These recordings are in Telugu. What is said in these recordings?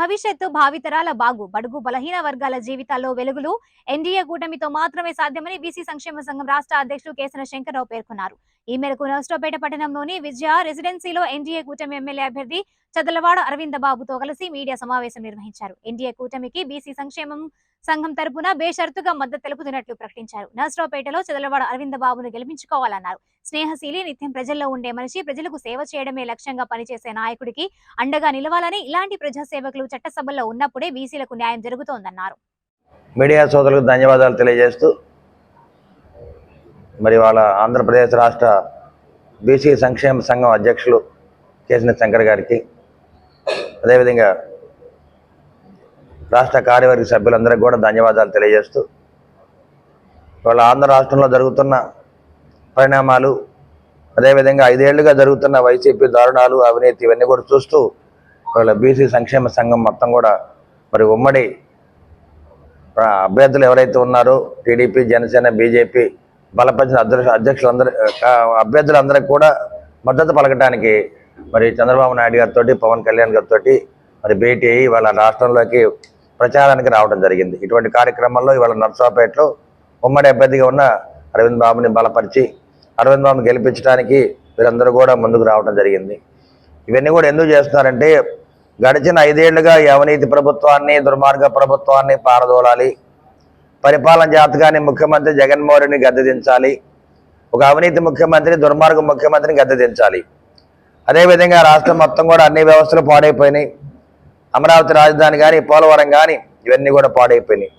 భవిష్యత్తు భావితరాల బాగు బడుగు బలహీన వర్గాల జీవితాల్లో వెలుగులు ఎన్డీఏ కూటమితో మాత్రమే సాధ్యమని బీసీ సంక్షేమ సంఘం రాష్ట్ర అధ్యక్షుడు కేసన శంకర్రావు పేర్కొన్నారు. ఈ మేరకు నర్సరావుపేట పట్టణంలోని విజయ రెసిడెన్సీలో ఎన్డీఏ కూటమి ఎమ్మెల్యే అభ్యర్థి చదలవాడ అరవింద బాబుతో కలిసి మీడియా సమావేశం నిర్వహించారు. ఎన్డీఏ కూటమికి బీసీ సంక్షేమం సంఘం తరపున బేషరతుగా మద్దతు తెలుపుతున్నట్లు ప్రకటించారు. నర్సరావుపేటలో చదలవాడ అరవింద బాబును గెలిపించుకోవాలన్నారు. స్నేహశీలి, నిత్యం ప్రజల్లో ఉండే మనిషి, ప్రజలకు సేవ చేయడమే లక్ష్యంగా పనిచేసే నాయకుడికి అండగా నిలవాలని, ఇలాంటి ప్రజాసేవకులు చట్టసభల్లో ఉన్నప్పుడే బీసీలకు న్యాయం జరుగుతోందన్నారు. మీడియా సోదరులకు ధన్యవాదాలు తెలియజేస్తూ మరి వాళ్ళ ఆంధ్రప్రదేశ్ రాష్ట్ర బీసీ సంక్షేమ సంఘం అధ్యక్షులు కేసన శంకర్ గారికి, అదేవిధంగా రాష్ట్ర కార్యవర్గ సభ్యులందరికీ కూడా ధన్యవాదాలు తెలియజేస్తూ వాళ్ళ ఆంధ్ర రాష్ట్రంలో జరుగుతున్న పరిణామాలు, అదేవిధంగా 5 ఏళ్లుగా జరుగుతున్న వైసీపీ దారుణాలు, అవినీతి ఇవన్నీ కూడా చూస్తూ వాళ్ళ బీసీ సంక్షేమ సంఘం మొత్తం కూడా మరి ఉమ్మడి అభ్యర్థులు ఎవరైతే ఉన్నారో టీడీపీ, జనసేన, బీజేపీ బలపరిచిన అభ్యర్థులందరికీ కూడా మద్దతు పలకడానికి మరి చంద్రబాబు నాయుడు గారితో, పవన్ కళ్యాణ్ గారితో మరి భేటీ అయ్యి వాళ్ళ రాష్ట్రంలోకి ప్రచారానికి రావడం జరిగింది. ఇటువంటి కార్యక్రమంలో ఇవాళ నర్సరావుపేటలో ఉమ్మడి అభ్యర్థిగా ఉన్న అరవింద్ బాబుని బలపరిచి అరవింద్ బాబుని గెలిపించడానికి వీరందరూ కూడా ముందుకు రావడం జరిగింది. ఇవన్నీ కూడా ఎందుకు చేస్తున్నారంటే గడిచిన 5 ఏళ్లుగా ఈ అవినీతి ప్రభుత్వాన్ని, దుర్మార్గ ప్రభుత్వాన్ని పారదోలాలి, పరిపాలన జాతకాన్ని ముఖ్యమంత్రి జగన్మోహన్ రెడ్డిని గద్దెదించాలి, ఒక అవినీతి ముఖ్యమంత్రి, దుర్మార్గ ముఖ్యమంత్రిని గద్దెదించాలి. అదేవిధంగా రాష్ట్రం మొత్తం కూడా అన్ని వ్యవస్థలు పాడైపోయినాయి. అమరావతి రాజధాని కానీ, పోలవరం కానీ ఇవన్నీ కూడా పాడైపోయినాయి.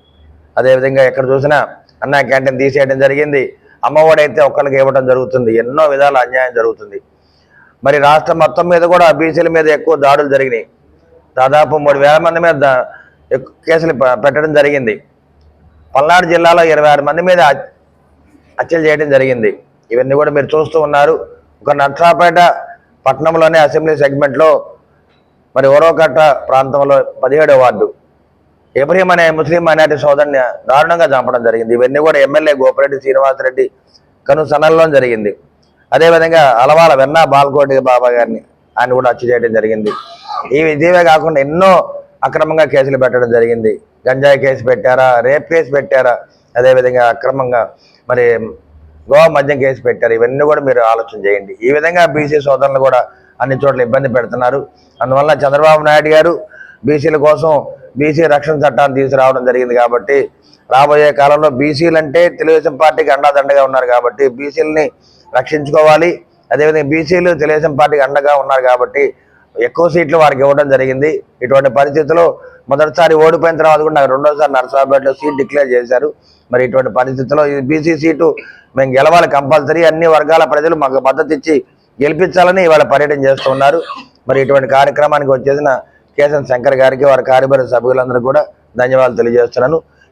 అదేవిధంగా ఎక్కడ చూసినా అన్నా క్యాంటీన్ తీసేయడం జరిగింది. అమ్మఒడి అయితే ఒక్కరికి ఇవ్వడం జరుగుతుంది. ఎన్నో విధాల అన్యాయం జరుగుతుంది. మరి రాష్ట్రం మొత్తం మీద కూడా బీసీల మీద ఎక్కువ దాడులు జరిగినాయి. దాదాపు 3,000 మంది మీద కేసులు పెట్టడం జరిగింది. పల్నాడు జిల్లాలో 26 మంది మీద హత్యలు చేయడం జరిగింది. ఇవన్నీ కూడా మీరు చూస్తూ ఉన్నారు. ఒక నర్సరావుపేట పట్టణంలోనే అసెంబ్లీ సెగ్మెంట్లో మరి ఓరోకట్ట ప్రాంతంలో 17వ వార్డు ఇబ్రహీం అనే ముస్లిం మైనార్టీ సోదరుని దారుణంగా చంపడం జరిగింది. ఇవన్నీ కూడా ఎమ్మెల్యే గోపిరెడ్డి శ్రీనివాసరెడ్డి కనుసన్నల్లో జరిగింది. అదేవిధంగా అలవాల వెన్నా బాల్కోటి బాబా గారిని ఆయన కూడా హత్య చేయడం జరిగింది. ఇవే కాకుండా ఎన్నో అక్రమంగా కేసులు పెట్టడం జరిగింది. గంజాయి కేసు పెట్టారా, రేప్ కేసు పెట్టారా, అదేవిధంగా అక్రమంగా మరి గోవా మద్యం కేసు పెట్టారు. ఇవన్నీ కూడా మీరు ఆలోచన చేయండి. ఈ విధంగా బీసీ సోదరులు కూడా అన్ని చోట్ల ఇబ్బంది పెడుతున్నారు. అందువల్ల చంద్రబాబు నాయుడు గారు బీసీల కోసం బీసీ రక్షణ చట్టాన్ని తీసుకురావడం జరిగింది. కాబట్టి రాబోయే కాలంలో బీసీలు అంటే తెలుగుదేశం పార్టీకి అండాదండగా ఉన్నారు కాబట్టి బీసీలని రక్షించుకోవాలి. అదేవిధంగా బీసీలు తెలుగుదేశం పార్టీకి అండగా ఉన్నారు కాబట్టి ఎక్కువ సీట్లు వారికి ఇవ్వడం జరిగింది. ఇటువంటి పరిస్థితుల్లో మొదటిసారి ఓడిపోయిన తర్వాత కూడా నాకు రెండోసారి నర్సరావుపేటలో సీట్ డిక్లేర్ చేశారు. మరి ఇటువంటి పరిస్థితుల్లో ఈ బీసీ సీటు మేము గెలవాలి, కంపల్సరీ అన్ని వర్గాల ప్రజలు మాకు మద్దతు ఇచ్చి గెలిపించాలని ఇవాళ పర్యటన చేస్తున్నారు. మరి ఇటువంటి కార్యక్రమానికి వచ్చేసిన కేసన శంకర్ గారికి, వారి కార్యవర్గ సభ్యులందరూ కూడా ధన్యవాదాలు తెలియజేస్తున్నాను.